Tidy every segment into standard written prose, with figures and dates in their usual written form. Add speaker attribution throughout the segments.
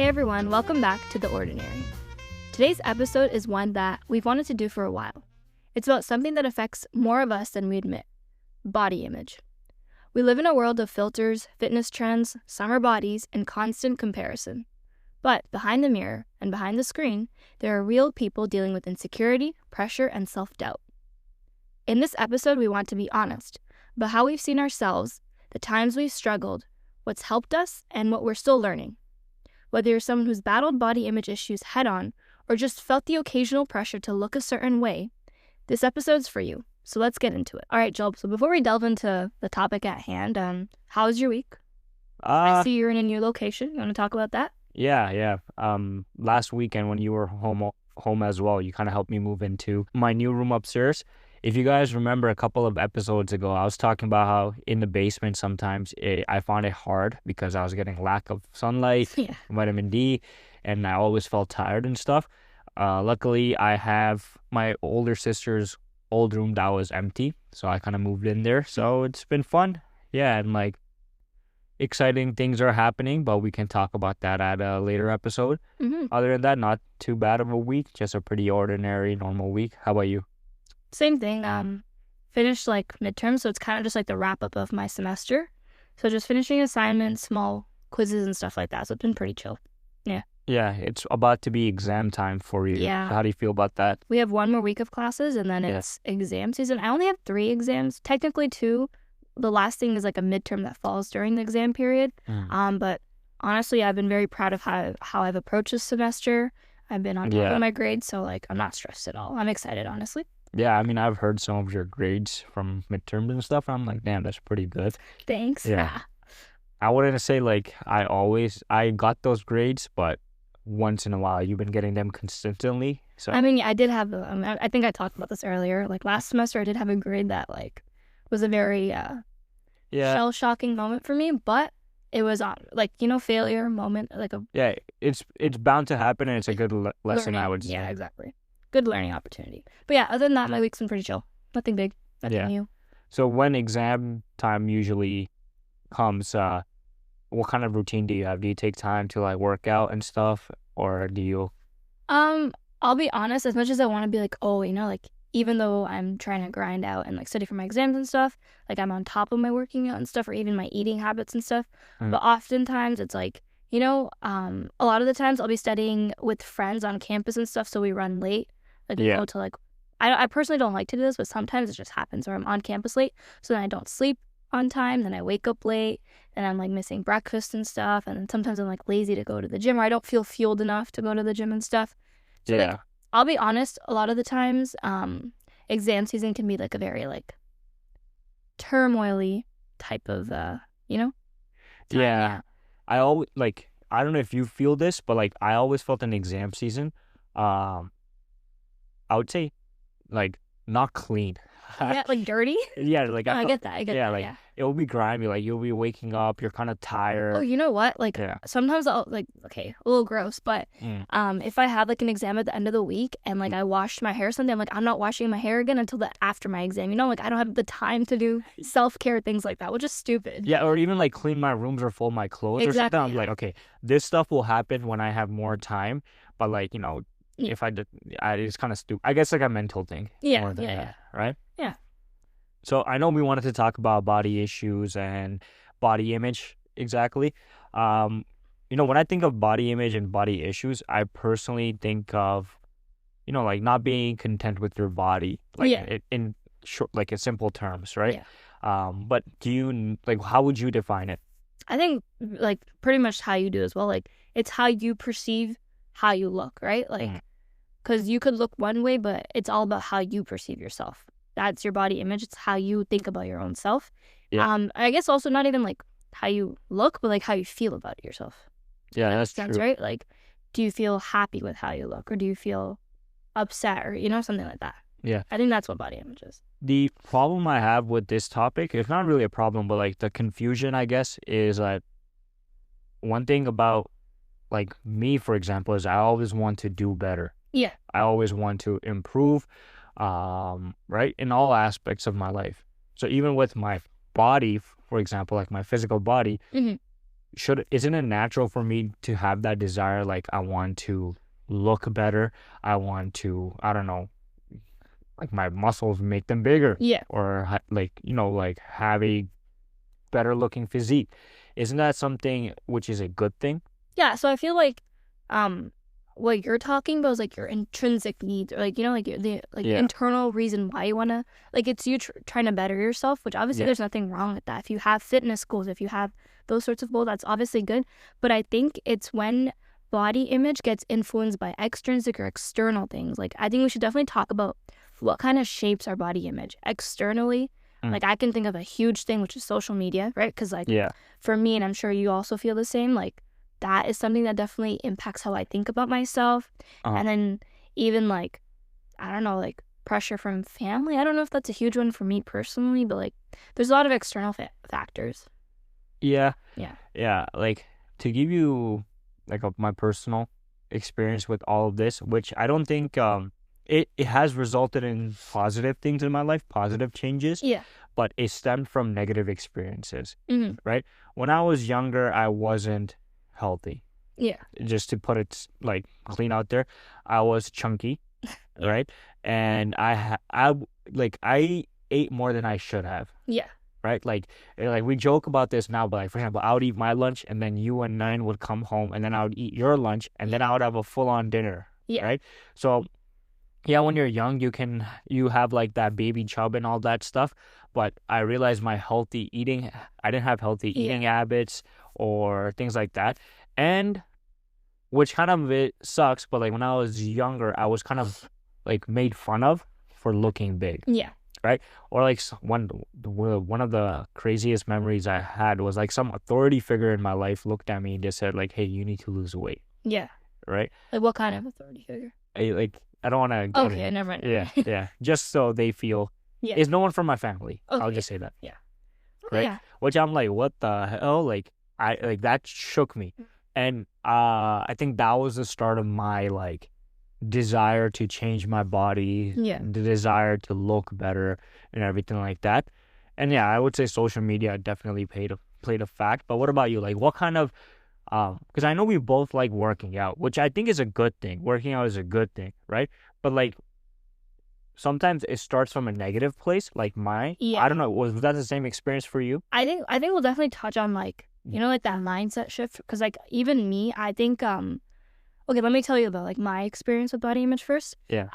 Speaker 1: Hey everyone, welcome back to The Ordinary. Today's episode is one that we've wanted to do for a while. It's about something that affects more of us than we admit: body image. We live in a world of filters, fitness trends, summer bodies, and constant comparison. But behind the mirror and behind the screen, there are real people dealing with insecurity, pressure, and self-doubt. In this episode, we want to be honest about how we've seen ourselves, the times we've struggled, what's helped us, and what we're still learning. Whether you're someone who's battled body image issues head-on or just felt the occasional pressure to look a certain way, this episode's for you. So let's get into it. All right, Jalp, so before we delve into the topic at hand, how was your week? I see you're in a new location. You want to talk about that?
Speaker 2: Yeah. Last weekend when you were home as well, you kind of helped me move into my new room upstairs. If you guys remember a couple of episodes ago, I was talking about how in the basement sometimes I found it hard because I was getting lack of sunlight, vitamin D, and I always felt tired and stuff. Luckily, I have my older sister's old room that was empty, so I kind of moved in there. So it's been fun. Yeah, and like exciting things are happening, but we can talk about that at a later episode. Other than that, not too bad of a week, just a pretty ordinary, normal week. How about you?
Speaker 1: Same thing. Finished like midterm, so it's kind of just like the wrap up of my semester. So just finishing assignments, small quizzes and stuff like that. So it's been pretty chill.
Speaker 2: Yeah, it's about to be exam time for you.
Speaker 1: Yeah.
Speaker 2: How do you feel about that?
Speaker 1: We have one more week of classes and then it's exam season. I only have 3 exams, technically 2. The last thing is like a midterm that falls during the exam period. But honestly, I've been very proud of how I've approached this semester. I've been on top of my grades, so like I'm not stressed at all. I'm excited, honestly.
Speaker 2: Yeah, I mean, I've heard some of your grades from midterms and stuff. And I'm like, damn, that's pretty good.
Speaker 1: Thanks.
Speaker 2: Yeah. I wouldn't say like I got those grades, but once in a while you've been getting them consistently. So
Speaker 1: I mean, I did have I think I talked about this earlier. Like last semester, I did have a grade that like was a very shell-shocking moment for me, but it was like, failure moment, like
Speaker 2: it's bound to happen, and it's a good lesson,
Speaker 1: learning.
Speaker 2: I would say.
Speaker 1: Yeah, exactly. Good learning opportunity. But yeah, other than that, my week's been pretty chill. Nothing big, nothing new.
Speaker 2: So when exam time usually comes, what kind of routine do you have? Do you take time to like work out and stuff, or do you?
Speaker 1: I'll be honest, as much as I want to be like, like even though I'm trying to grind out and like study for my exams and stuff, like I'm on top of my working out and stuff, or even my eating habits and stuff. But oftentimes it's like, a lot of the times I'll be studying with friends on campus and stuff, so we run late. Like we go to like, I personally don't like to do this, but sometimes it just happens where I'm on campus late, so then I don't sleep on time, then I wake up late, and I'm like missing breakfast and stuff, and then sometimes I'm like lazy to go to the gym, or I don't feel fueled enough to go to the gym and stuff. So like, I'll be honest, a lot of the times, exam season can be like a very like turmoily type of, time.
Speaker 2: Yeah. I always like, I don't know if you feel this, but like I always felt in exam season, I would say like not clean.
Speaker 1: Yeah, like dirty.
Speaker 2: Yeah, like
Speaker 1: I get that.
Speaker 2: Like it will be grimy. Like you'll be waking up, you're kind of tired.
Speaker 1: Oh, you know what? Like sometimes I'll like, okay, a little gross, but if I have like an exam at the end of the week and like I washed my hair or something, I'm like, I'm not washing my hair again until after my exam. Like I don't have the time to do self-care, things like that, which is stupid.
Speaker 2: Yeah, or even like clean my rooms or fold my clothes or something. I'm like, okay, this stuff will happen when I have more time, but like if I did, it's kind of stupid. I guess like a mental thing.
Speaker 1: Yeah.
Speaker 2: Right?
Speaker 1: Yeah.
Speaker 2: So I know we wanted to talk about body issues and body image exactly. When I think of body image and body issues, I personally think of, like not being content with your body, like in short, like in simple terms, right?
Speaker 1: Yeah.
Speaker 2: But do you like how would you define it?
Speaker 1: I think like pretty much how you do as well. Like it's how you perceive how you look, right? Like, because you could look one way, but it's all about how you perceive yourself. That's your body image. It's how you think about your own self.
Speaker 2: Yeah.
Speaker 1: I guess also not even like how you look, but like how you feel about yourself.
Speaker 2: Yeah, that's true.
Speaker 1: Right? Like, do you feel happy with how you look, or do you feel upset, or something like that?
Speaker 2: Yeah.
Speaker 1: I think that's what body image is.
Speaker 2: The problem I have with this topic, it's not really a problem, but like the confusion, I guess, is that one thing about like me, for example, is I always want to do better.
Speaker 1: Yeah.
Speaker 2: I always want to improve, right, in all aspects of my life. So even with my body, for example, like my physical body, isn't it natural for me to have that desire? Like, I want to look better. I want to, I don't know, like my muscles, make them bigger,
Speaker 1: Yeah.
Speaker 2: or like, like have a better looking physique. Isn't that something which is a good thing?
Speaker 1: Yeah, so I feel like what you're talking about is like your intrinsic needs, or like, like the
Speaker 2: Yeah.
Speaker 1: internal reason why you want to, like, it's you trying to better yourself, which obviously
Speaker 2: Yeah.
Speaker 1: there's nothing wrong with that. If you have fitness goals, if you have those sorts of goals, that's obviously good. But I think it's when body image gets influenced by extrinsic or external things. Like, I think we should definitely talk about what kind of shapes our body image externally. Like, I can think of a huge thing, which is social media, right? Because, like,
Speaker 2: Yeah.
Speaker 1: for me, and I'm sure you also feel the same, like, that is something that definitely impacts how I think about myself. And then even, like, I don't know, like, pressure from family. I don't know if that's a huge one for me personally, but, like, there's a lot of external factors.
Speaker 2: Yeah.
Speaker 1: Yeah.
Speaker 2: Yeah. Like, to give you like my personal experience with all of this, which I don't think it has resulted in positive things in my life, positive changes.
Speaker 1: Yeah.
Speaker 2: But it stemmed from negative experiences,
Speaker 1: Mm-hmm.
Speaker 2: right? When I was younger, I wasn't healthy.
Speaker 1: Yeah.
Speaker 2: Just to put it like clean out there, I was chunky,
Speaker 1: Yeah.
Speaker 2: right? And I ate more than I should have.
Speaker 1: Yeah.
Speaker 2: Right? Like we joke about this now, but like, for example, I would eat my lunch and then you and Nine would come home and then I would eat your lunch and then I would have a full-on dinner.
Speaker 1: Yeah.
Speaker 2: Right? So yeah, when you're young, you have like that baby chub and all that stuff. But I realized I didn't have healthy eating habits or things like that. And which kind of it sucks, but like when I was younger, I was kind of like made fun of for looking big.
Speaker 1: Yeah.
Speaker 2: Right? Or like one of the craziest memories I had was like some authority figure in my life looked at me and just said like, "Hey, you need to lose weight."
Speaker 1: Yeah.
Speaker 2: Right?
Speaker 1: Like, what kind of authority figure?
Speaker 2: I don't want to.
Speaker 1: Okay, never mind.
Speaker 2: Yeah. Just so they feel.
Speaker 1: Yeah.
Speaker 2: It's no one from my family.
Speaker 1: Okay.
Speaker 2: I'll just say that.
Speaker 1: Yeah.
Speaker 2: Right?
Speaker 1: Yeah.
Speaker 2: Which I'm like, what the hell? Like that shook me, and I think that was the start of my like desire to change my body, the desire to look better and everything like that. And yeah, I would say social media definitely played a fact. But what about you? Like, what kind of because I know we both like working out, which I think is a good thing. Working out is a good thing, right? But like sometimes it starts from a negative place, like mine.
Speaker 1: Yeah.
Speaker 2: I don't know, was that the same experience for you?
Speaker 1: I think we'll definitely touch on like, like that mindset shift, because like even me, I think okay, let me tell you about like my experience with body image first.
Speaker 2: Yeah.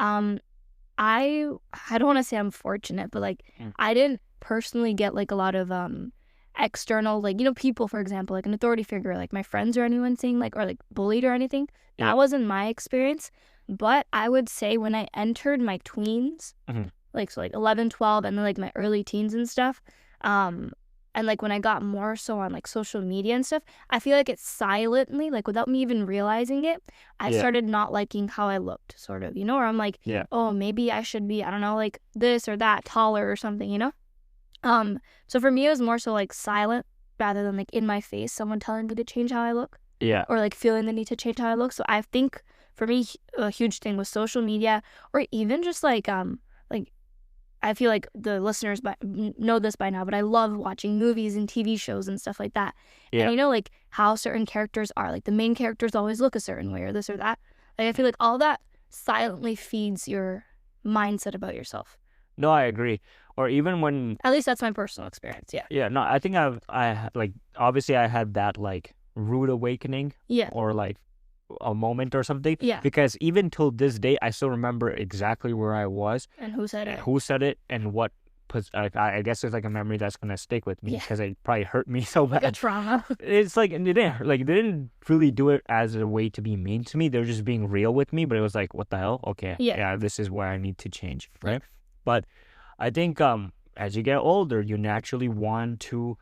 Speaker 1: I don't want to say I'm fortunate, but like I didn't personally get like a lot of external, like, people, for example, like an authority figure, like my friends or anyone saying like, or like bullied or anything. That wasn't my experience. But I would say when I entered my tweens, like, so like 11, 12, and then like my early teens and stuff, and like when I got more so on like social media and stuff, I feel like it silently, like without me even realizing it, I started not liking how I looked, sort of, or I'm like, oh, maybe I should be, I don't know, like this or that, taller or something, So for me, it was more so like silent rather than like in my face, someone telling me to change how I look. Yeah. Or like feeling the need to change how I look. So I think for me, a huge thing was social media, or even just like I feel like the listeners know this by now, but I love watching movies and TV shows and stuff like that. Yeah. And like how certain characters are, like the main characters always look a certain way or this or that. Like I feel like all that silently feeds your mindset about yourself.
Speaker 2: No, I agree. Or even when...
Speaker 1: At least that's my personal experience, yeah.
Speaker 2: Yeah, no, I think I like, obviously I had that like rude awakening. Yeah. Or like a moment or something. Yeah. Because even till this day, I still remember exactly where I was.
Speaker 1: And who said it.
Speaker 2: Who said it and what... I guess it's like a memory that's going to stick with me because it probably hurt me so bad.
Speaker 1: Like a trauma.
Speaker 2: It's like, they didn't really do it as a way to be mean to me. They're just being real with me, but it was like, what the hell? Okay. Yeah, this is where I need to change, right? But I think as you get older, you naturally want to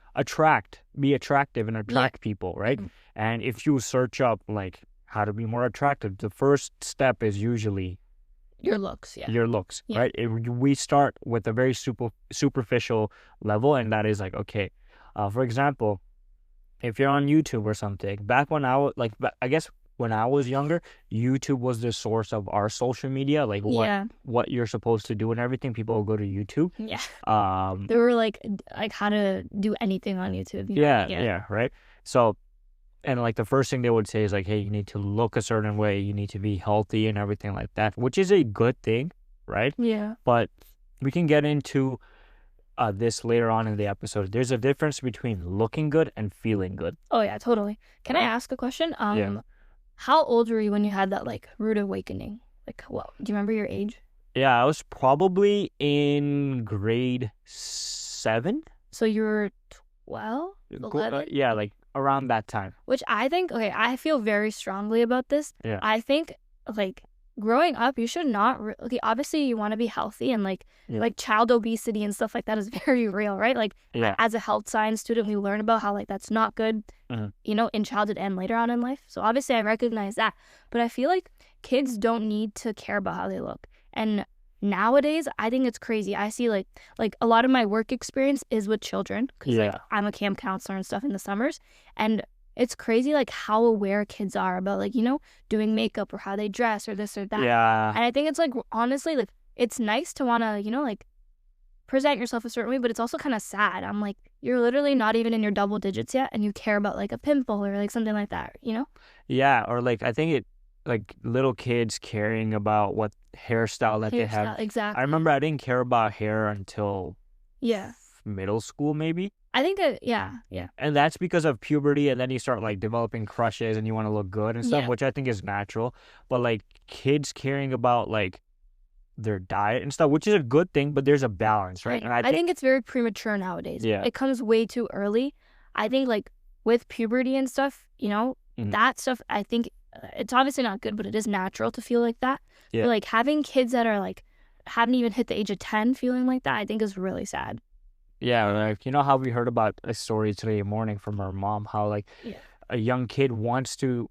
Speaker 2: be attractive and attract people, right? Mm-hmm. And if you search up like how to be more attractive, the first step is usually
Speaker 1: your looks. Yeah.
Speaker 2: Your looks, right? We start with a very superficial level, and that is like, okay, for example, if you're on YouTube or something, back when I was like, I guess when I was younger, YouTube was the source of our social media, like what you're supposed to do and everything. People will go to YouTube. Yeah. They
Speaker 1: were like how to do anything on YouTube.
Speaker 2: Yeah, right. So And like the first thing they would say is like, hey, you need to look a certain way, you need to be healthy and everything like that, which is a good thing, right?
Speaker 1: Yeah.
Speaker 2: But we can get into this later on in the episode. There's a difference between looking good and feeling good.
Speaker 1: Oh yeah, totally. Can I ask a question?
Speaker 2: Yeah.
Speaker 1: How old were you when you had that like rude awakening? Like, what? Do you remember your age?
Speaker 2: Yeah, I was probably in grade 7.
Speaker 1: So you were 12, 11?
Speaker 2: Yeah, like around that time.
Speaker 1: Which I think, okay, I feel very strongly about this.
Speaker 2: Yeah.
Speaker 1: I think, like, growing up, you should not, okay, obviously you want to be healthy and, like, child obesity and stuff like that is very real, right? Like, as a health science student, we learn about how, like, that's not good, you know, in childhood and later on in life. So obviously I recognize that. But I feel like kids don't need to care about how they look. And nowadays, I think it's crazy. I see like a lot of my work experience is with children because like I'm a camp counselor and stuff in the summers, and it's crazy like how aware kids are about like, you know, doing makeup or how they dress or this or that.
Speaker 2: Yeah.
Speaker 1: And I think it's like honestly like it's nice to want to, you know, like present yourself a certain way, but it's also kind of sad. I'm like, you're literally not even in your double digits yet and you care about like a pimple or like something like that, you know?
Speaker 2: Yeah, or like I think it like little kids caring about what hairstyle that they have.
Speaker 1: Exactly.
Speaker 2: I remember I didn't care about hair until middle school maybe.
Speaker 1: I think that yeah.
Speaker 2: And that's because of puberty, and then you start like developing crushes and you want to look good and stuff, which I think is natural. But like kids caring about like their diet and stuff, which is a good thing, but there's a balance, right? And
Speaker 1: I think it's very premature nowadays.
Speaker 2: Yeah.
Speaker 1: It comes way too early. I think like with puberty and stuff, you know, that stuff, I think it's obviously not good, but it is natural to feel like that.
Speaker 2: Yeah.
Speaker 1: But like having kids that are like haven't even hit the age of 10 feeling like that, I think is really sad.
Speaker 2: Yeah, like you know how we heard about a story today morning from our mom, how like a young kid wants to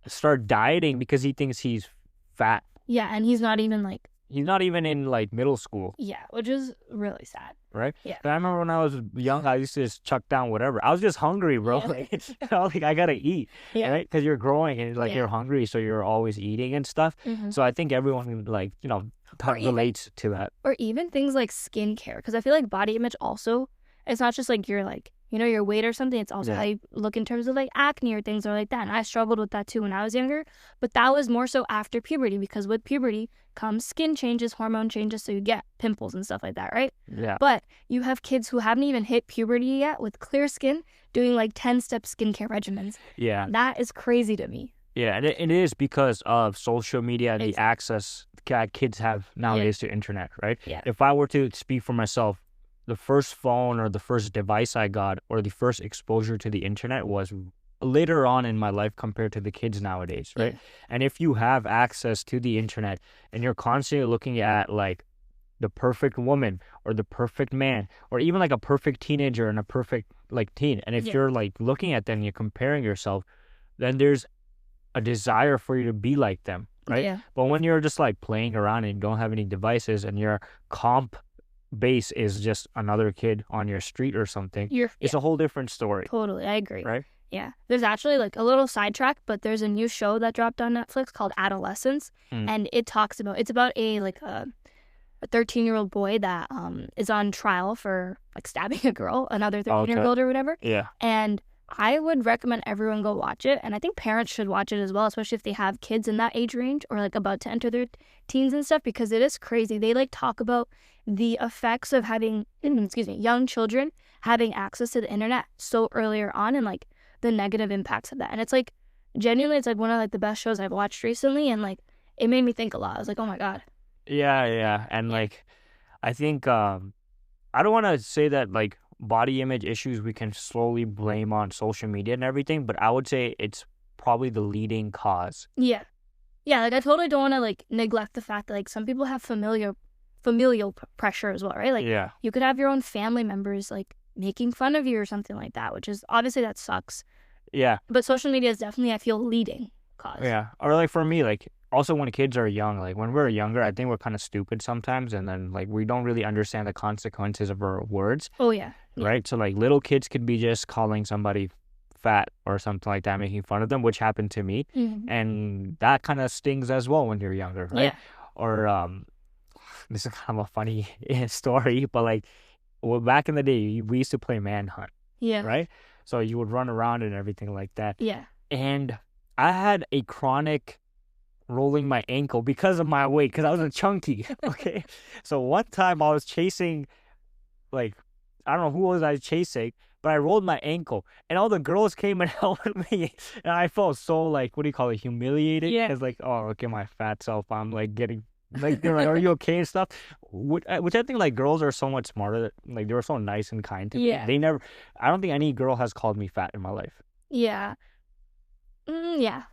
Speaker 2: start dieting because he thinks he's fat.
Speaker 1: Yeah, and he's not even
Speaker 2: in like middle school.
Speaker 1: Yeah, which is really sad.
Speaker 2: Right?
Speaker 1: Yeah.
Speaker 2: But I remember when I was young, I used to just chuck down whatever. I was just hungry, bro.
Speaker 1: Yeah.
Speaker 2: Like, you know, like I gotta eat, right? Because you're growing and like you're hungry, so you're always eating and stuff. So I think everyone like, you know, relates to that.
Speaker 1: Or even things like skincare, because I feel like body image also, it's not just like your like, you know, your weight or something. It's also how you look in terms of like acne or things or like that. And I struggled with that too when I was younger, but that was more so after puberty, because with puberty comes skin changes, hormone changes, so you get pimples and stuff like that, right?
Speaker 2: Yeah.
Speaker 1: But you have kids who haven't even hit puberty yet with clear skin doing like 10-step skincare regimens.
Speaker 2: Yeah.
Speaker 1: That is crazy to me.
Speaker 2: Yeah, and it is because of social media and the access kids have nowadays to internet, right?
Speaker 1: Yeah.
Speaker 2: If I were to speak for myself, the first phone or the first device I got or the first exposure to the internet was later on in my life compared to the kids nowadays, right? And if you have access to the internet and you're constantly looking at like the perfect woman or the perfect man or even like a perfect teenager and a perfect like teen, and if you're like looking at them and you're comparing yourself, then there's a desire for you to be like them, right?
Speaker 1: Yeah.
Speaker 2: But when you're just like playing around and you don't have any devices and your comp base is just another kid on your street or something, it's a whole different story.
Speaker 1: Totally, I agree.
Speaker 2: Right?
Speaker 1: Yeah. There's actually like a little sidetrack, but there's a new show that dropped on Netflix called Adolescence, and it's about a 13-year-old boy that is on trial for like stabbing a girl, another 13-year-old or whatever.
Speaker 2: Yeah.
Speaker 1: And I would recommend everyone go watch it, and I think parents should watch it as well, especially if they have kids in that age range or like about to enter their teens and stuff, because it is crazy. They like talk about the effects of having young children having access to the internet so earlier on and like the negative impacts of that. And it's like genuinely, it's like one of like the best shows I've watched recently, and like it made me think a lot. I was like, oh my god.
Speaker 2: Yeah, and like I think I don't want to say that like body image issues we can slowly blame on social media and everything, but I would say it's probably the leading cause.
Speaker 1: Yeah, like I totally don't want to like neglect the fact that like some people have familial pressure as well, right? Like you could have your own family members like making fun of you or something like that, which is obviously that sucks.
Speaker 2: Yeah.
Speaker 1: But social media is definitely, I feel, leading cause.
Speaker 2: Yeah. Or like for me, like also when kids are young, like when we're younger, I think we're kind of stupid sometimes, and then like we don't really understand the consequences of our words.
Speaker 1: Oh yeah.
Speaker 2: Right? So like little kids could be just calling somebody fat or something like that, making fun of them, which happened to me. And that kind of stings as well when you're younger, right?
Speaker 1: Yeah.
Speaker 2: Or this is kind of a funny story, but like back in the day, we used to play manhunt.
Speaker 1: Yeah.
Speaker 2: Right? So you would run around and everything like that.
Speaker 1: Yeah.
Speaker 2: And I had a chronic rolling my ankle because of my weight, because I was a chunky. Okay. So one time I was chasing, like, I don't know who was I chasing, but I rolled my ankle and all the girls came and helped me. And I felt so, like, what do you call it, humiliated?
Speaker 1: Yeah.
Speaker 2: Because, like, oh, look at my fat self. I'm like getting, like, they're like, are you okay and stuff? Which I think, like, girls are so much smarter. Like, they were so nice and kind to me.
Speaker 1: Yeah.
Speaker 2: I don't think any girl has called me fat in my life.
Speaker 1: Yeah. Yeah.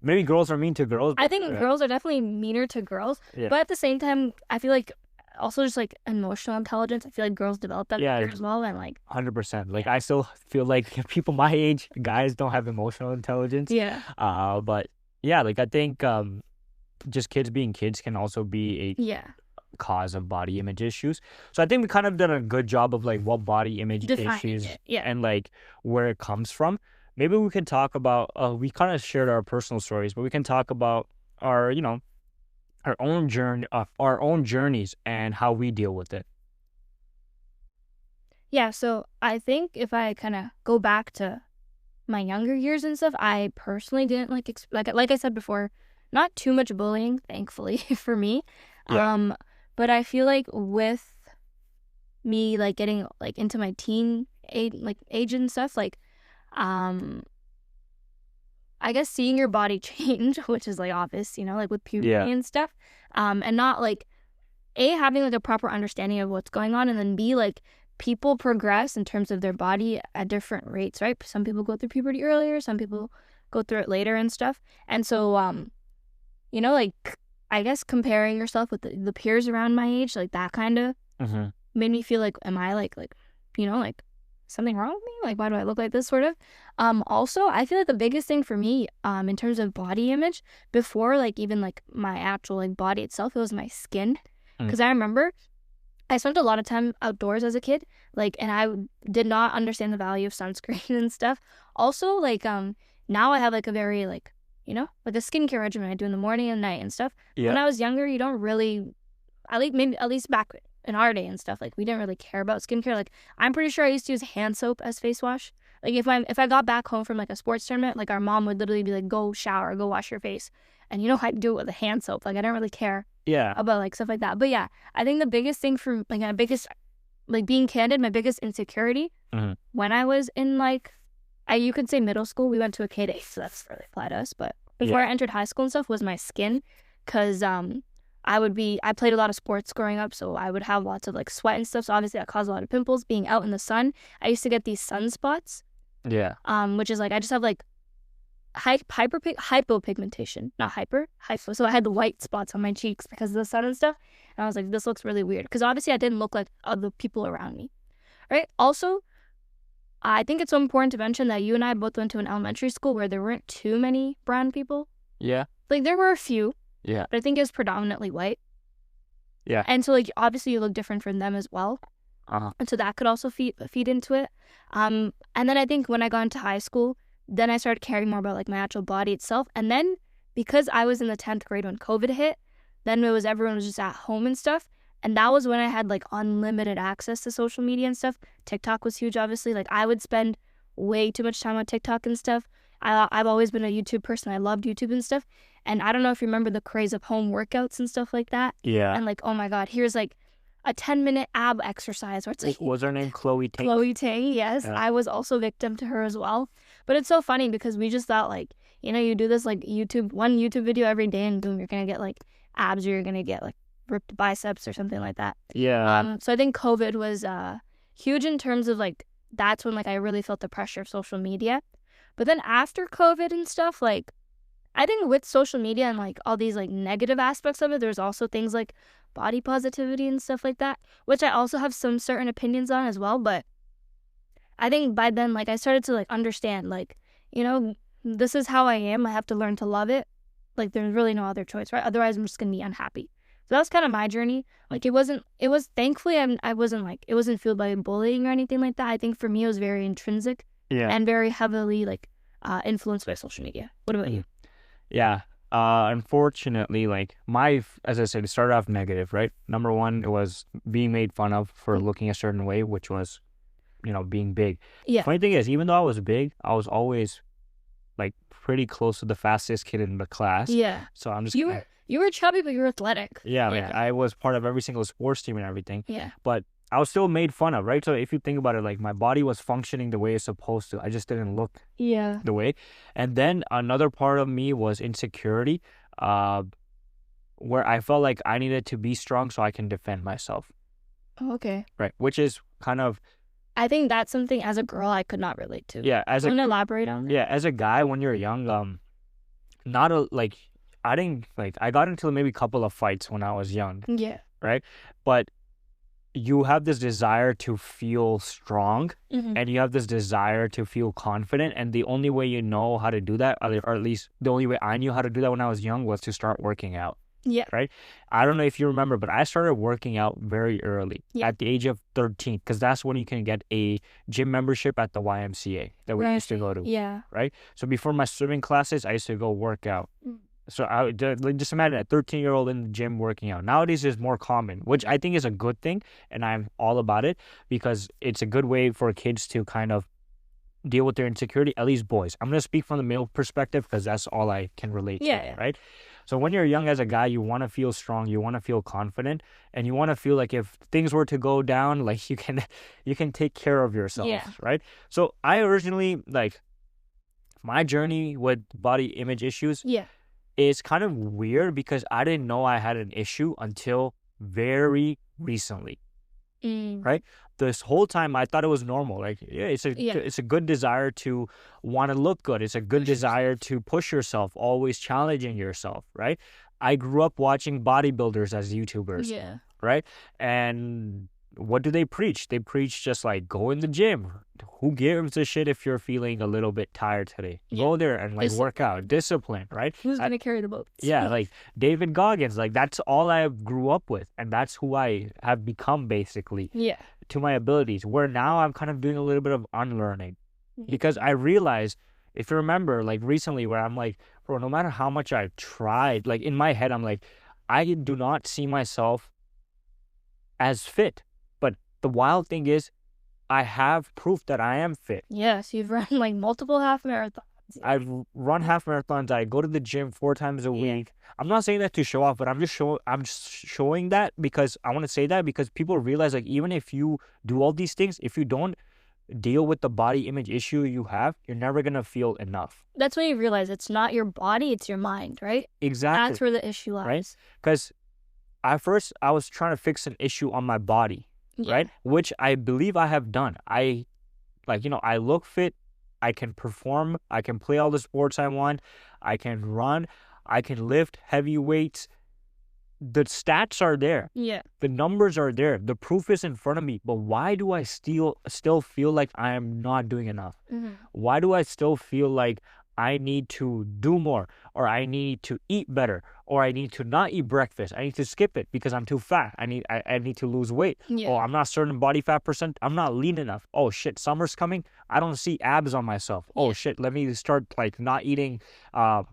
Speaker 2: Maybe girls are mean to girls.
Speaker 1: I think girls are definitely meaner to girls,
Speaker 2: Yeah.
Speaker 1: but at the same time, I feel like also just like emotional intelligence. I feel like girls develop that as well, and like
Speaker 2: 100%. Like, I still feel like people my age, guys, don't have emotional intelligence.
Speaker 1: yeah,
Speaker 2: But yeah, like, I think just kids being kids can also be
Speaker 1: yeah,
Speaker 2: a cause of body image issues. So I think we kind of done a good job of, like, what body image
Speaker 1: defining
Speaker 2: issues
Speaker 1: it. Yeah,
Speaker 2: and, like, where it comes from. Maybe we can talk about we kind of shared our personal stories, but we can talk about our, our own journeys and how we deal with it.
Speaker 1: yeah. So I think if I kind of go back to my younger years and stuff, I personally didn't like I said before, not too much bullying, thankfully for me.
Speaker 2: Yeah.
Speaker 1: But I feel like with me like getting like into my teen age and stuff, like I guess seeing your body change, which is like obvious, like with puberty and stuff, and not like having like a proper understanding of what's going on, and then B, like people progress in terms of their body at different rates, right? Some people go through puberty earlier, some people go through it later and stuff, and so like I guess comparing yourself with the peers around my age, like that kind of made me feel like, am I like something wrong with me? Like, why do I look like this, sort of? Also, I feel like the biggest thing for me, in terms of body image, before like even like my actual like body itself, it was my skin. Because I remember I spent a lot of time outdoors as a kid, like, and I did not understand the value of sunscreen and stuff. Also, like, now I have like a very like a skincare regimen I do in the morning and night and stuff.
Speaker 2: Yeah.
Speaker 1: When I was younger, you don't really, at least back in our day and stuff, like we didn't really care about skincare. Like, I'm pretty sure I used to use hand soap as face wash. Like, if I got back home from like a sports tournament, like our mom would literally be like, go shower, go wash your face, and I'd do it with a hand soap. Like, I don't really care about like stuff like that. But yeah, I think the biggest thing for like my biggest, like being candid, my biggest insecurity when I was in like, you could say middle school, we went to a K-8, so that's really apply to us, but before I entered high school and stuff, was my skin, because I played a lot of sports growing up, so I would have lots of like sweat and stuff, so obviously that caused a lot of pimples. Being out in the sun, I used to get these sunspots, which is like I just have like hypopigmentation, not hypo. So I had the white spots on my cheeks because of the sun and stuff, and I was like, this looks really weird, because obviously I didn't look like other people around me, right? Also, I think it's so important to mention that you and I both went to an elementary school where there weren't too many brown people.
Speaker 2: Yeah.
Speaker 1: Like, there were a few.
Speaker 2: Yeah.
Speaker 1: But I think it was predominantly white.
Speaker 2: Yeah.
Speaker 1: And so, like, obviously you look different from them as well. And so that could also feed into it. And then I think when I got into high school, then I started caring more about, like, my actual body itself. And then, because I was in the 10th grade when COVID hit, then everyone was just at home and stuff. And that was when I had like unlimited access to social media and stuff. TikTok was huge, obviously. Like, I would spend way too much time on TikTok and stuff. I've always been a YouTube person. I loved YouTube and stuff. And I don't know if you remember the craze of home workouts and stuff like that.
Speaker 2: Yeah.
Speaker 1: And like, oh my God, here's like a 10-minute ab exercise where it's like,
Speaker 2: was her name Chloe Tang?
Speaker 1: Chloe Tang, yes. Yeah. I was also victim to her as well. But it's so funny because we just thought like, you do this like one YouTube video every day, and boom, you're going to get like abs, or you're going to get like ripped biceps or something like that.
Speaker 2: Yeah.
Speaker 1: So I think COVID was huge in terms of like, that's when like I really felt the pressure of social media. But then after COVID and stuff, like, I think with social media and like all these like negative aspects of it, there's also things like body positivity and stuff like that, which I also have some certain opinions on as well. But I think by then, like, I started to like understand, like, this is how I am. I have to learn to love it. Like, there's really no other choice, right? Otherwise, I'm just going to be unhappy. So that was kind of my journey. Like, it was thankfully, it wasn't fueled by bullying or anything like that. I think for me, it was very intrinsic and very heavily, like, influenced by social media. What about you?
Speaker 2: Yeah. Unfortunately, like, as I said, it started off negative, right? Number one, it was being made fun of for looking a certain way, which was being big.
Speaker 1: Yeah.
Speaker 2: Funny thing is, even though I was big, I was always like pretty close to the fastest kid in the class.
Speaker 1: Yeah.
Speaker 2: So I'm just
Speaker 1: You were chubby, but you were athletic.
Speaker 2: yeah, like I was part of every single sports team and everything.
Speaker 1: Yeah.
Speaker 2: But I was still made fun of, right? So if you think about it, like my body was functioning the way it's supposed to. I just didn't look
Speaker 1: Yeah.
Speaker 2: the way. And then another part of me was insecurity, where I felt like I needed to be strong so I can defend myself.
Speaker 1: Oh, okay.
Speaker 2: Right. Which is kind of,
Speaker 1: I think that's something as a girl I could not relate to.
Speaker 2: yeah,
Speaker 1: I'm gonna elaborate on it.
Speaker 2: yeah, as a guy when you're young, I got into maybe a couple of fights when I was young,
Speaker 1: Yeah.
Speaker 2: right? But you have this desire to feel strong
Speaker 1: Mm-hmm.
Speaker 2: and you have this desire to feel confident. And the only way you know how to do that, or at least the only way I knew how to do that when I was young, was to start working out.
Speaker 1: Yeah.
Speaker 2: Right? I don't know if you remember, but I started working out very early,
Speaker 1: Yeah.
Speaker 2: at the age of 13, because that's when you can get a gym membership at the YMCA that we used to go to.
Speaker 1: Yeah.
Speaker 2: Right? So before my swimming classes, I used to go work out.
Speaker 1: Mm.
Speaker 2: So I just imagine a 13-year-old in the gym working out. Nowadays, it's more common, which I think is a good thing, and I'm all about it because it's a good way for kids to kind of deal with their insecurity, at least boys. I'm going to speak from the male perspective because that's all I can relate to,
Speaker 1: Yeah.
Speaker 2: right? So when you're young as a guy, you want to feel strong, you want to feel confident, and you want to feel like if things were to go down, like you can take care of yourself,
Speaker 1: Yeah.
Speaker 2: right? So I originally, like, my journey with body image issues
Speaker 1: Yeah.
Speaker 2: is kind of weird because I didn't know I had an issue until very recently. Right? This whole time I thought it was normal. Like, yeah, it's a good desire to want to look good. It's a good desire to push yourself, always challenging yourself, right? I grew up watching bodybuilders as YouTubers,
Speaker 1: Yeah.
Speaker 2: right? And what do they preach? They preach just like go in the gym. Who gives a shit if you're feeling a little bit tired today? Go there and like work out, discipline, right?
Speaker 1: Who's gonna carry the boats?
Speaker 2: Yeah, like David Goggins, like that's all I grew up with, and that's who I have become basically.
Speaker 1: Yeah.
Speaker 2: To my abilities. Where now I'm kind of doing a little bit of unlearning, because I realize, if you remember, like recently, where I'm like, bro, no matter how much I've tried, like in my head, I'm like, I do not see myself as fit. But the wild thing is, I have proof that I am fit.
Speaker 1: Yes, you've run like multiple half marathons.
Speaker 2: I've run half marathons. I go to the gym 4 times a week. I'm not saying that to show off, but I'm just showing that because I want to say that because people realize, like, even if you do all these things, if you don't deal with the body image issue you have, you're never gonna feel enough.
Speaker 1: That's when you realize it's not your body, it's your mind, right?
Speaker 2: Exactly.
Speaker 1: That's where the issue lies.
Speaker 2: Right? Because at first I was trying to fix an issue on my body, right? Which I believe I have done. I look fit. I can perform, I can play all the sports I want, I can run, I can lift heavy weights. The stats are there.
Speaker 1: Yeah.
Speaker 2: The numbers are there. The proof is in front of me. But why do I still feel like I am not doing enough? Why do I still feel like I need to do more, or I need to eat better, or I need to not eat breakfast? I need to skip it because I'm too fat. I need to lose weight. Oh, I'm not certain body fat percent. I'm not lean enough. Oh shit, summer's coming. I don't see abs on myself. Oh shit, let me start like not eating a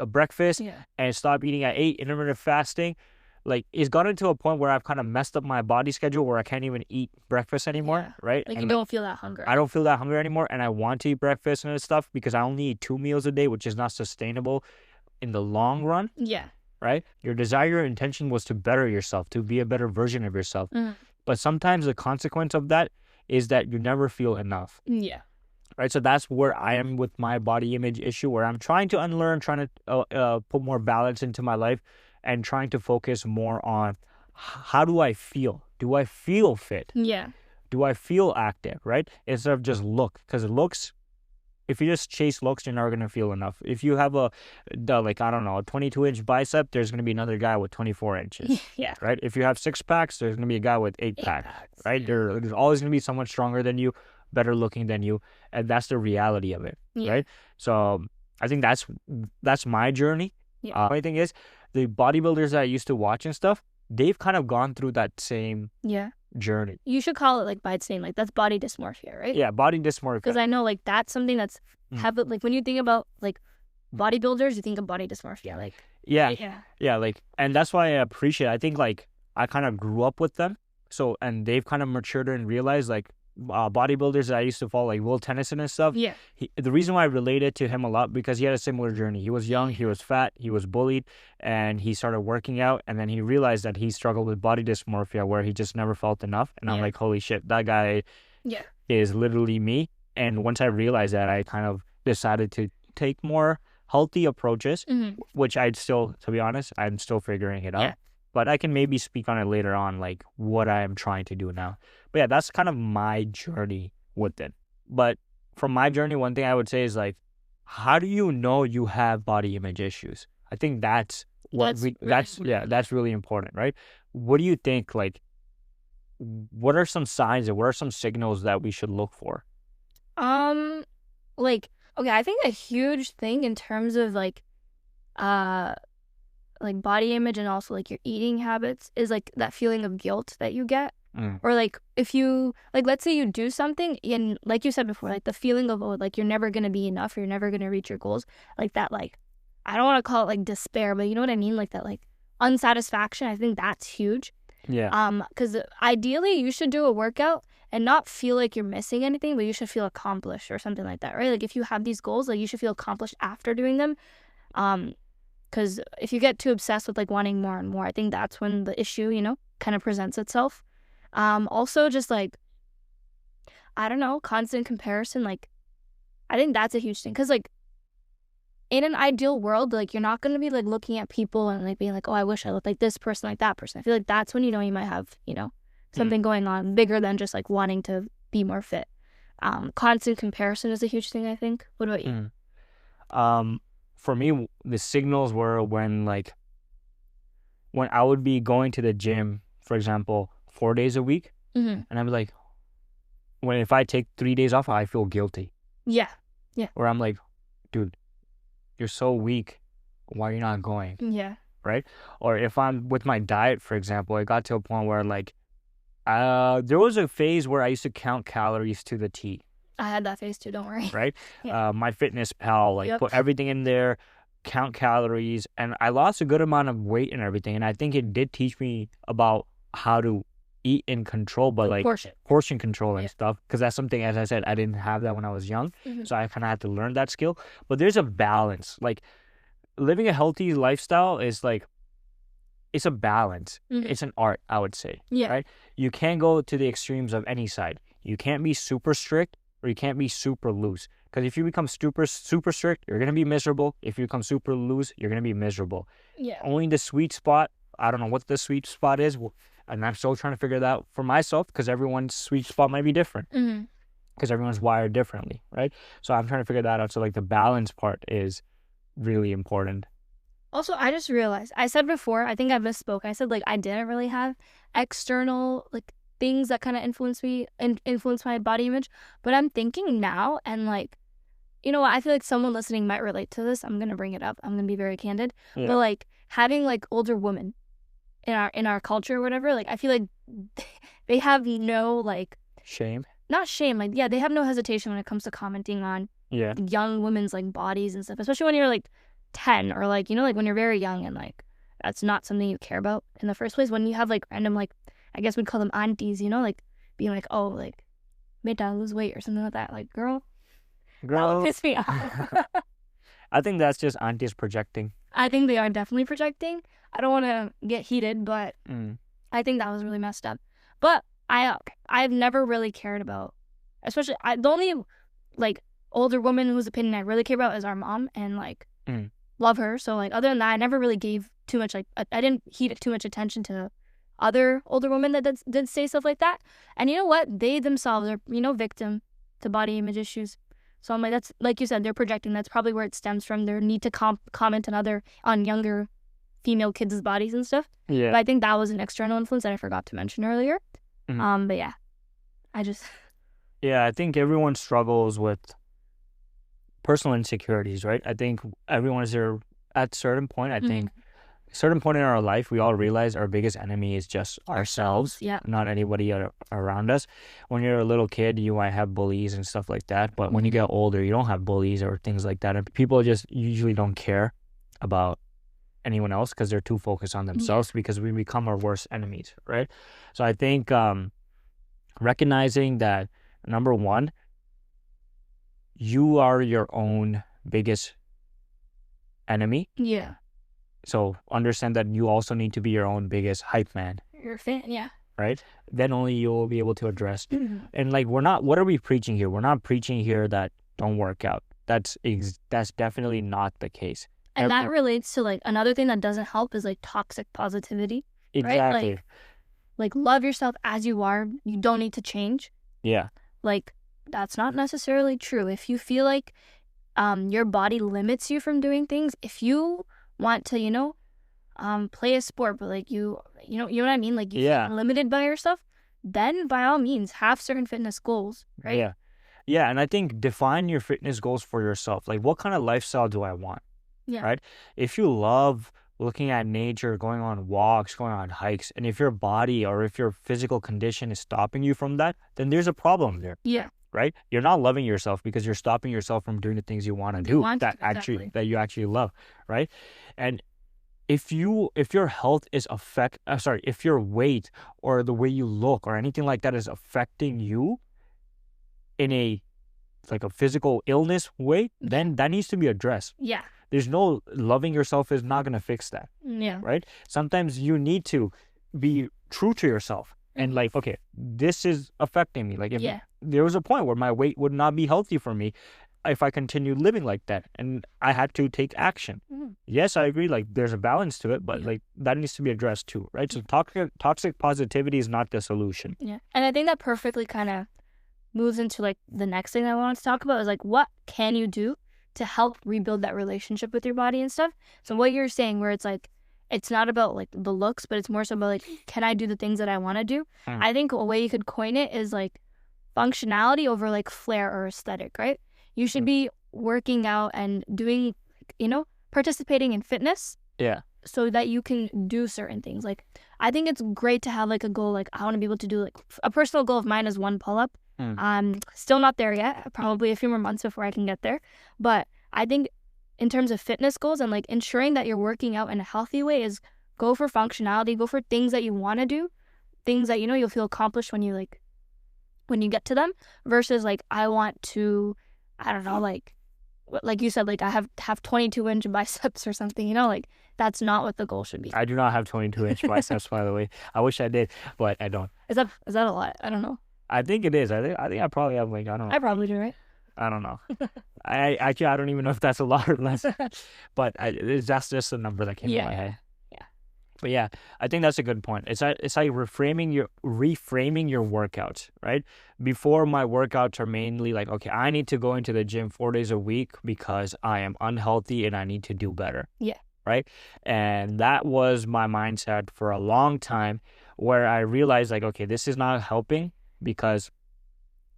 Speaker 2: breakfast and stop eating at 8, intermittent fasting. Like, it's gotten to a point where I've kind of messed up my body schedule where I can't even eat breakfast anymore, right?
Speaker 1: Like,
Speaker 2: and
Speaker 1: you don't feel that hunger.
Speaker 2: I don't feel that hunger anymore, and I want to eat breakfast and stuff because I only eat 2 meals a day, which is not sustainable in the long run.
Speaker 1: Yeah.
Speaker 2: Right? Your desire, your intention was to better yourself, to be a better version of yourself. But sometimes the consequence of that is that you never feel enough.
Speaker 1: Yeah.
Speaker 2: Right? So that's where I am with my body image issue, where I'm trying to unlearn, trying to put more balance into my life, and trying to focus more on how do I feel? Do I feel fit?
Speaker 1: Yeah.
Speaker 2: Do I feel active, right? Instead of just look. Because looks, if you just chase looks, you're never going to feel enough. If you have a 22-inch bicep, there's going to be another guy with 24 inches.
Speaker 1: Yeah.
Speaker 2: Right? If you have 6 packs, there's going to be a guy with 8 packs. Right? There's always going to be someone stronger than you, better looking than you. And that's the reality of it.
Speaker 1: Yeah.
Speaker 2: Right? So I think that's my journey.
Speaker 1: Yeah.
Speaker 2: My thing is, the bodybuilders that I used to watch and stuff, they've kind of gone through that same journey.
Speaker 1: You should call it like by its name. Like, that's body dysmorphia, right?
Speaker 2: Yeah, body dysmorphia.
Speaker 1: Because I know like that's something that's like when you think about like bodybuilders, you think of body dysmorphia. Like
Speaker 2: like, and that's why I appreciate it. I think like I kind of grew up with them, so, and they've kind of matured and realized like bodybuilders that I used to follow, like Will Tennyson and stuff.
Speaker 1: Yeah.
Speaker 2: The reason why I related to him a lot because he had a similar journey. He was young, he was fat, he was bullied, and he started working out, and then he realized that he struggled with body dysmorphia where he just never felt enough. And I'm
Speaker 1: Yeah.
Speaker 2: like, holy shit, that guy
Speaker 1: Yeah.
Speaker 2: is literally me. And once I realized that, I kind of decided to take more healthy approaches, which to be honest, I'm still figuring it out.
Speaker 1: Yeah.
Speaker 2: But I can maybe speak on it later on, like what I am trying to do now. But yeah, that's kind of my journey with it. But from my journey, one thing I would say is like, how do you know you have body image issues? I think that's really important, right? What do you think? Like, what are some signs and what are some signals that we should look for?
Speaker 1: Like, okay, I think a huge thing in terms of like body image and also like your eating habits is like that feeling of guilt that you get. Or like if you like, let's say you do something and like you said before, like the feeling of like you're never gonna be enough, or you're never gonna reach your goals, like that, like I don't want to call it like despair, but you know what I mean, like that like unsatisfaction. I think that's huge.
Speaker 2: Yeah.
Speaker 1: Because ideally you should do a workout and not feel like you're missing anything, but you should feel accomplished or something like that, right? Like if you have these goals, like you should feel accomplished after doing them. Because if you get too obsessed with like wanting more and more, I think that's when the issue, you know, kind of presents itself. Also just like, I don't know, constant comparison. Like, I think that's a huge thing. Because like in an ideal world, like you're not going to be like looking at people and like being like, oh, I wish I looked like this person, like that person. I feel like that's when, you know, you might have, you know, something going on bigger than just like wanting to be more fit. Constant comparison is a huge thing, I think. What about you?
Speaker 2: For me, the signals were when I would be going to the gym, for example, 4 days a week, and I'd be like, if I take 3 days off, I feel guilty.
Speaker 1: Yeah.
Speaker 2: Or I'm like, dude, you're so weak. Why are you not going?
Speaker 1: Yeah.
Speaker 2: Right? Or if I'm with my diet, for example, it got to a point where like, there was a phase where I used to count calories to the T.
Speaker 1: I had that phase too, don't worry.
Speaker 2: Right?
Speaker 1: Yeah.
Speaker 2: My Fitness Pal, like put everything in there, count calories, and I lost a good amount of weight and everything. And I think it did teach me about how to eat in control, but like portion control and stuff. Because that's something, as I said, I didn't have that when I was young. So I kind of had to learn that skill. But there's a balance. Like living a healthy lifestyle is like, it's a balance. It's an art, I would say.
Speaker 1: Yeah.
Speaker 2: Right? You can't go to the extremes of any side. You can't be super strict or you can't be super loose. Because if you become super strict, you're going to be miserable. If you become super loose, you're going to be miserable.
Speaker 1: Yeah.
Speaker 2: Only the sweet spot, I don't know what the sweet spot is. And I'm still trying to figure that out for myself because everyone's sweet spot might be different. Because everyone's wired differently, right? So I'm trying to figure that out. So like the balance part is really important.
Speaker 1: Also, I just realized, I said before, I think I misspoke. I said like I didn't really have external like things that kind of influence me and influence my body image. But I'm thinking now, and like, you know what, I feel like someone listening might relate to this. I'm gonna bring it up. I'm gonna be very candid.
Speaker 2: Yeah.
Speaker 1: But like having like older women in our culture or whatever, like I feel like they have no like not shame, like they have no hesitation when it comes to commenting on young women's like bodies and stuff, especially when you're like 10 or like, you know, like when you're very young and like that's not something you care about in the first place. When you have like random, like I guess we'd call them aunties, you know, like being like, oh, like made I lose weight or something like that, like girl that would piss me off.
Speaker 2: I think that's just aunties projecting.
Speaker 1: I think they are definitely projecting. I don't want to get heated, but I think that was really messed up. But I've never really cared about, especially the only like older woman whose opinion I really care about is our mom, and like love her. So like other than that, I never really gave too much, like I didn't heed too much attention to other older women that did say stuff like that. And you know what? They themselves are, you know, victim to body image issues. So I'm like, that's like you said, they're projecting. That's probably where it stems from. Their need to comment on younger female kids' bodies and stuff.
Speaker 2: Yeah.
Speaker 1: But I think that was an external influence that I forgot to mention earlier. But yeah,
Speaker 2: I think everyone struggles with personal insecurities, right? I think everyone is there at a certain point. I think a certain point in our life, we all realize our biggest enemy is just ourselves, not anybody around us. When you're a little kid, you might have bullies and stuff like that. But when you get older, you don't have bullies or things like that. And people just usually don't care about anyone else because they're too focused on themselves because we become our worst enemies, right? So I think recognizing that Number one, you are your own biggest enemy.
Speaker 1: Yeah.
Speaker 2: So understand that you also need to be your own biggest hype man,
Speaker 1: You're a fan, yeah.
Speaker 2: right? Then only you'll be able to address. And like, what are we preaching here? We're not preaching here that don't work out. That's definitely not the case.
Speaker 1: And that relates to like another thing that doesn't help is like toxic positivity.
Speaker 2: Exactly.
Speaker 1: Right? Like love yourself as you are. You don't need to change.
Speaker 2: Yeah.
Speaker 1: Like that's not necessarily true. If you feel like your body limits you from doing things, if you want to, play a sport, but like you know what I mean? Like you feel limited by yourself, then by all means have certain fitness goals, right?
Speaker 2: Yeah. Yeah, and I think define your fitness goals for yourself. Like, what kind of lifestyle do I want?
Speaker 1: Yeah.
Speaker 2: Right? If you love looking at nature, going on walks, going on hikes, and if your body or if your physical condition is stopping you from that, then there's a problem there.
Speaker 1: Yeah.
Speaker 2: Right? You're not loving yourself because you're stopping yourself from doing the things you want to do that you actually love, right? And if your health is if your weight or the way you look or anything like that is affecting you in a physical illness way, then that needs to be addressed.
Speaker 1: Yeah.
Speaker 2: There's no loving yourself is not going to fix that.
Speaker 1: Yeah.
Speaker 2: Right? Sometimes you need to be true to yourself and like, okay, this is affecting me. Like if there was a point where my weight would not be healthy for me if I continued living like that, and I had to take action. Yes, I agree. Like there's a balance to it, but like that needs to be addressed too, right? So toxic positivity is not the solution.
Speaker 1: Yeah. And I think that perfectly kind of moves into like the next thing I wanted to talk about is like what can you do to help rebuild that relationship with your body and stuff. So what you're saying where it's like it's not about like the looks, but it's more so about like can I do the things that I want to do. I think a way you could coin it is like functionality over like flair or aesthetic, right? You should be working out and doing, participating in fitness.
Speaker 2: Yeah.
Speaker 1: So that you can do certain things. Like, I think it's great to have like a goal. Like, I want to be able to do like a personal goal of mine is 1 pull-up. Still not there yet. Probably a few more months before I can get there. But I think in terms of fitness goals and like ensuring that you're working out in a healthy way is go for functionality, go for things that you want to do, things that you'll feel accomplished when you get to them, versus like I want to, I don't know, like you said, like I have 22-inch biceps or something, like that's not what the goal should be.
Speaker 2: I do not have 22-inch biceps, by the way. I wish I did, but I don't.
Speaker 1: Is that a lot? I don't know.
Speaker 2: I think it is. I think I probably have like, I don't know.
Speaker 1: I probably do, right?
Speaker 2: I don't know. I don't even know if that's a lot or less, but that's just a number that came to my head.
Speaker 1: Yeah.
Speaker 2: But yeah, I think that's a good point. It's like reframing your workouts, right? Before, my workouts are mainly like, okay, I need to go into the gym 4 days a week because I am unhealthy and I need to do better.
Speaker 1: Yeah.
Speaker 2: Right? And that was my mindset for a long time, where I realized like, okay, this is not helping because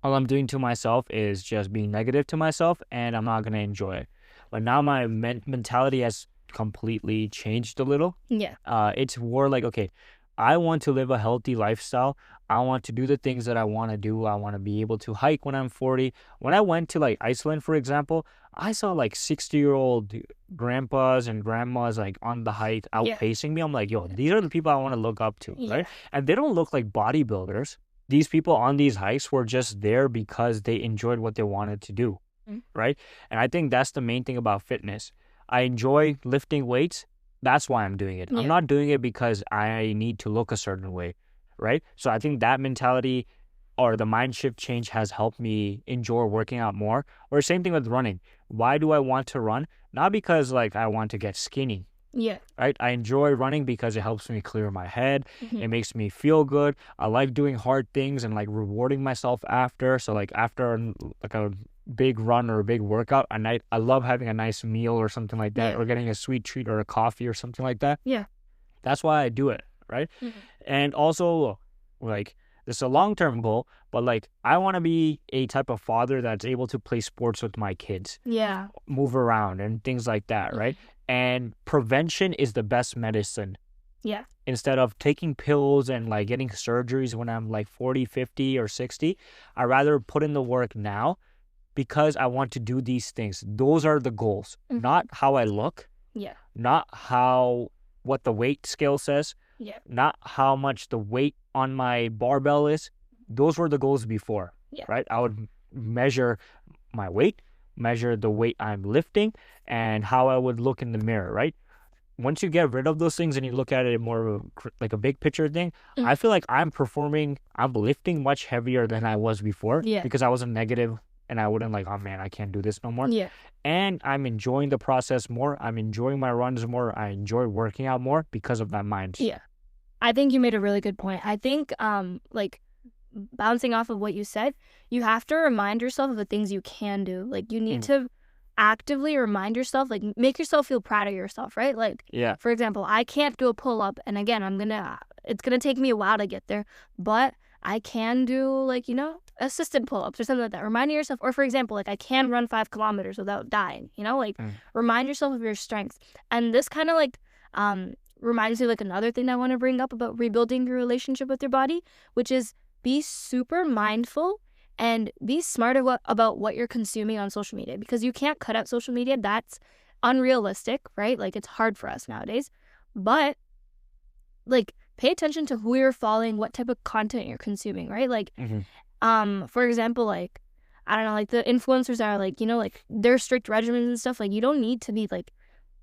Speaker 2: all I'm doing to myself is just being negative to myself and I'm not going to enjoy it. But now my mentality has completely changed a little.
Speaker 1: Yeah.
Speaker 2: It's more like, okay, I want to live a healthy lifestyle. I want to do the things that I want to do. I want to be able to hike when I'm 40. When I went to like Iceland, for example, I saw like 60-year-old grandpas and grandmas like on the hike outpacing me. I'm like, yo, these are the people I want to look up to, right? And they don't look like bodybuilders. These people on these hikes were just there because they enjoyed what they wanted to do, right? And I think that's the main thing about fitness. I enjoy lifting weights. That's why I'm doing it. I'm not doing it because I need to look a certain way, right? So I think that mentality or the mind shift change has helped me enjoy working out more. Or same thing with running. Why do I want to run? Not because like I want to get skinny.
Speaker 1: Yeah.
Speaker 2: Right? I enjoy running because it helps me clear my head. It makes me feel good. I like doing hard things and like rewarding myself after. So like after like a big run or a big workout, I love having a nice meal or something like that, or getting a sweet treat or a coffee or something like that.
Speaker 1: Yeah.
Speaker 2: That's why I do it, right? And also like this is a long-term goal, but like I want to be a type of father that's able to play sports with my kids.
Speaker 1: Yeah.
Speaker 2: Move around and things like that, right? And prevention is the best medicine.
Speaker 1: Yeah.
Speaker 2: Instead of taking pills and like getting surgeries when I'm like 40, 50 or 60, I'd rather put in the work now because I want to do these things. Those are the goals, not how I look.
Speaker 1: Yeah.
Speaker 2: Not what the weight scale says. Yeah. Not how much the weight on my barbell is. Those were the goals before.
Speaker 1: Yeah.
Speaker 2: right? I would measure my weight, measure the weight I'm lifting, and how I would look in the mirror, right? Once you get rid of those things and you look at it more of like a big picture thing, I feel like I'm lifting much heavier than I was before
Speaker 1: Yeah.
Speaker 2: because I was a negative and I wouldn't like, oh man, I can't do this no more.
Speaker 1: Yeah.
Speaker 2: And I'm enjoying the process more. I'm enjoying my runs more. I enjoy working out more because of that mindset.
Speaker 1: Yeah. I think you made a really good point. I think, like, bouncing off of what you said, you have to remind yourself of the things you can do. Like, you need to actively remind yourself, like, make yourself feel proud of yourself, right? Like,
Speaker 2: Yeah.
Speaker 1: for example, I can't do a pull-up, and again, it's gonna take me a while to get there, but I can do, like, assisted pull-ups or something like that. Reminding yourself, or for example, like, I can run 5 kilometers without dying, like, remind yourself of your strengths. And this kind of, like, reminds me, like, another thing I want to bring up about rebuilding your relationship with your body, which is be super mindful and be smart about what you're consuming on social media, because you can't cut out social media. That's unrealistic, right? Like, it's hard for us nowadays. But, like, pay attention to who you're following, what type of content you're consuming, right? Like, for example, like, I don't know, like, the influencers are, like, like, their strict regimens and stuff. Like, you don't need to be, like,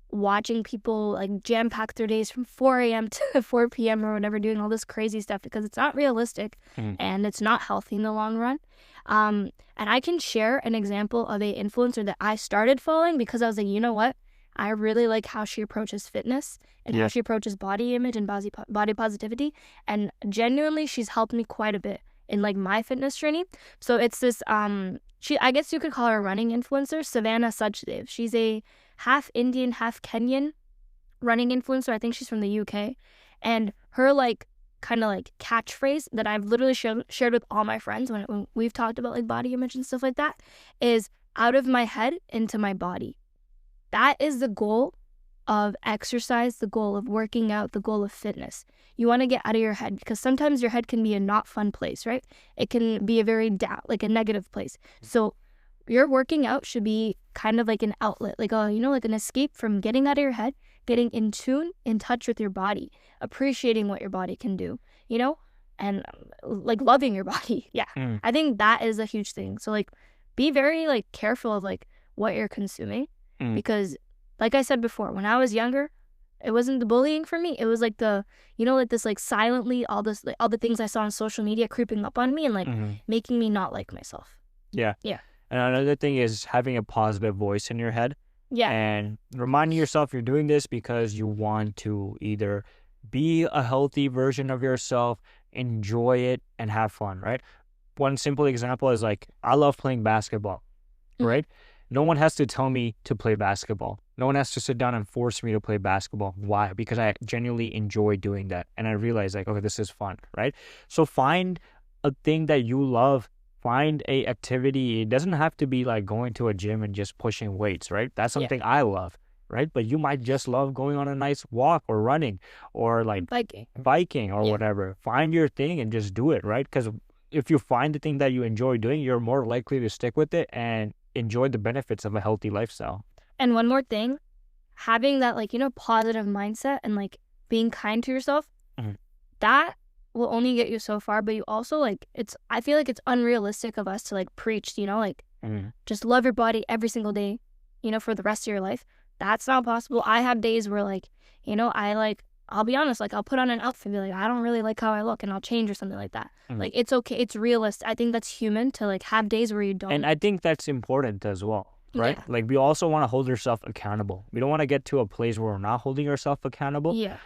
Speaker 1: watching people, like, jam-pack their days from 4 a.m. to 4 p.m. or whatever, doing all this crazy stuff, because it's not realistic and it's not healthy in the long run. And I can share an example of a influencer that I started following because I was like, you know what? I really like how she approaches fitness and how she approaches body image and body positivity. And genuinely, she's helped me quite a bit in, like, my fitness journey. So it's this, I guess you could call her a running influencer, Savannah Suchdev. She's a half Indian, half Kenyan running influencer. I think she's from the UK. And her, like, kind of, like, catchphrase that I've literally shared with all my friends when we've talked about, like, body image and stuff like that is out of my head into my body. That is the goal of exercise, the goal of working out, the goal of fitness. You want to get out of your head, because sometimes your head can be a not fun place, right? It can be a very down, like a negative place. So your working out should be kind of like an outlet, like like an escape from getting out of your head, getting in tune, in touch with your body, appreciating what your body can do, and like loving your body. Yeah. I think that is a huge thing. So, like, be very, like, careful of, like, what you're consuming, because, like I said before, when I was younger, it wasn't the bullying for me. It was like the, like, this, like, silently, all the things I saw on social media creeping up on me and, like, making me not like myself.
Speaker 2: Yeah.
Speaker 1: Yeah.
Speaker 2: And another thing is having a positive voice in your head.
Speaker 1: Yeah.
Speaker 2: And reminding yourself you're doing this because you want to either be a healthy version of yourself, enjoy it, and have fun, right? One simple example is, like, I love playing basketball, right? No one has to tell me to play basketball. No one has to sit down and force me to play basketball. Why? Because I genuinely enjoy doing that. And I realize, like, okay, this is fun, right? So find a thing that you love. Find a activity. It doesn't have to be like going to a gym and just pushing weights, right? That's something I love, right? But you might just love going on a nice walk or running or, like, biking or whatever. Find your thing and just do it, right? Because if you find the thing that you enjoy doing, you're more likely to stick with it and enjoy the benefits of a healthy lifestyle.
Speaker 1: And one more thing, having that, like, positive mindset and, like, being kind to yourself, that will only get you so far. But you also, like, I feel like it's unrealistic of us to, like, preach, like, just love your body every single day, for the rest of your life. That's not possible. I have days where, like, I'll be honest, like, I'll put on an outfit and be like, I don't really like how I look, and I'll change or something like that. Like, it's okay. It's realistic. I think that's human to, like, have days where you don't.
Speaker 2: And I think that's important as well, right?
Speaker 1: Yeah.
Speaker 2: Like, we also want to hold ourselves accountable. We don't want to get to a place where we're not holding ourselves accountable.
Speaker 1: Yeah.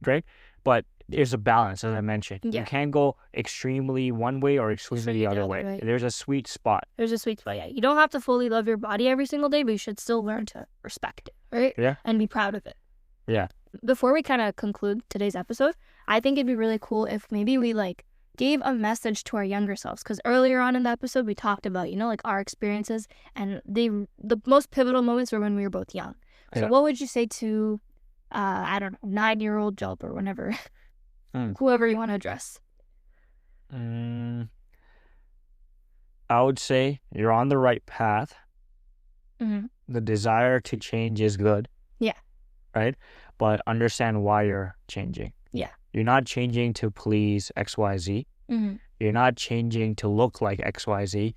Speaker 2: Right? But there's a balance, as I mentioned.
Speaker 1: Yeah.
Speaker 2: You can't go extremely one way or extremely the other way.
Speaker 1: Right.
Speaker 2: There's a sweet spot.
Speaker 1: Yeah. You don't have to fully love your body every single day, but you should still learn to respect it, right?
Speaker 2: Yeah.
Speaker 1: And be proud of it.
Speaker 2: Yeah.
Speaker 1: Before we kind of conclude today's episode, I think it'd be really cool if maybe we, like, gave a message to our younger selves, because earlier on in the episode we talked about, like, our experiences, and the most pivotal moments were when we were both young. So what would you say to I don't know, 9-year-old Jalp or whenever, whoever you want to address?
Speaker 2: I would say you're on the right path. The desire to change is good.
Speaker 1: Yeah.
Speaker 2: Right? But understand why you're changing.
Speaker 1: Yeah.
Speaker 2: You're not changing to please XYZ.
Speaker 1: Mm-hmm.
Speaker 2: You're not changing to look like XYZ.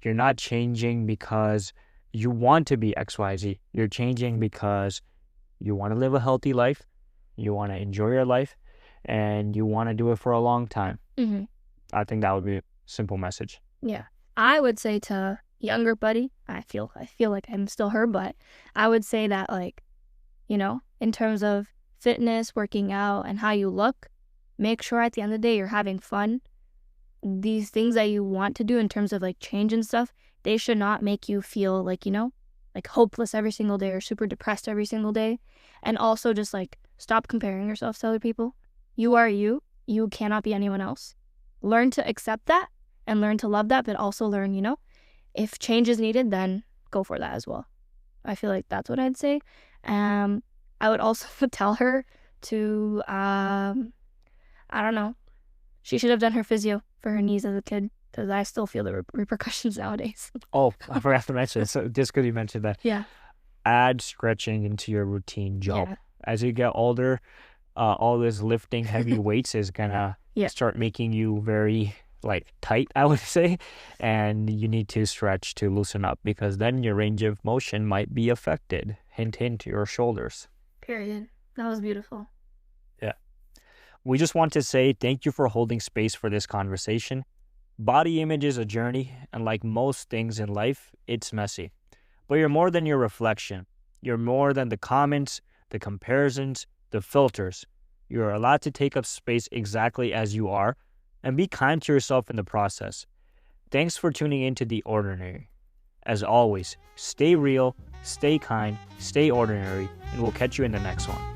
Speaker 2: You're not changing because you want to be XYZ. You're changing because you want to live a healthy life, you want to enjoy your life, and you want to do it for a long time.
Speaker 1: Mm-hmm.
Speaker 2: I think that would be a simple message.
Speaker 1: Yeah. I would say to younger buddy, I feel like I'm still her, but I would say that, like, you know, in terms of fitness, working out, and how you look, make sure at the end of the day you're having fun. These things that you want to do in terms of like change and stuff, they should not make you feel like, you know, like hopeless every single day or super depressed every single day. And also just like stop comparing yourself to other people. You are you. You cannot be anyone else. Learn to accept that and learn to love that, but also learn, you know, if change is needed, then go for that as well. I feel like that's what I'd say. I would also tell her to, I don't know, she should have done her physio for her knees as a kid, because I still feel the repercussions nowadays.
Speaker 2: Oh, I forgot to mention, so just because you mentioned that.
Speaker 1: Yeah.
Speaker 2: Add stretching into your routine, Jalp.
Speaker 1: Yeah.
Speaker 2: As you get older, all this lifting heavy weights is gonna start making you very like tight, I would say, and you need to stretch to loosen up, because then your range of motion might be affected. Hint, hint, your shoulders.
Speaker 1: Period. That was beautiful.
Speaker 2: Yeah. We just want to say thank you for holding space for this conversation. Body image is a journey, and like most things in life, it's messy. But you're more than your reflection. You're more than the comments, the comparisons, the filters. You're allowed to take up space exactly as you are, and be kind to yourself in the process. Thanks for tuning into The Ordinary. As always, stay real, stay kind, stay ordinary, and we'll catch you in the next one.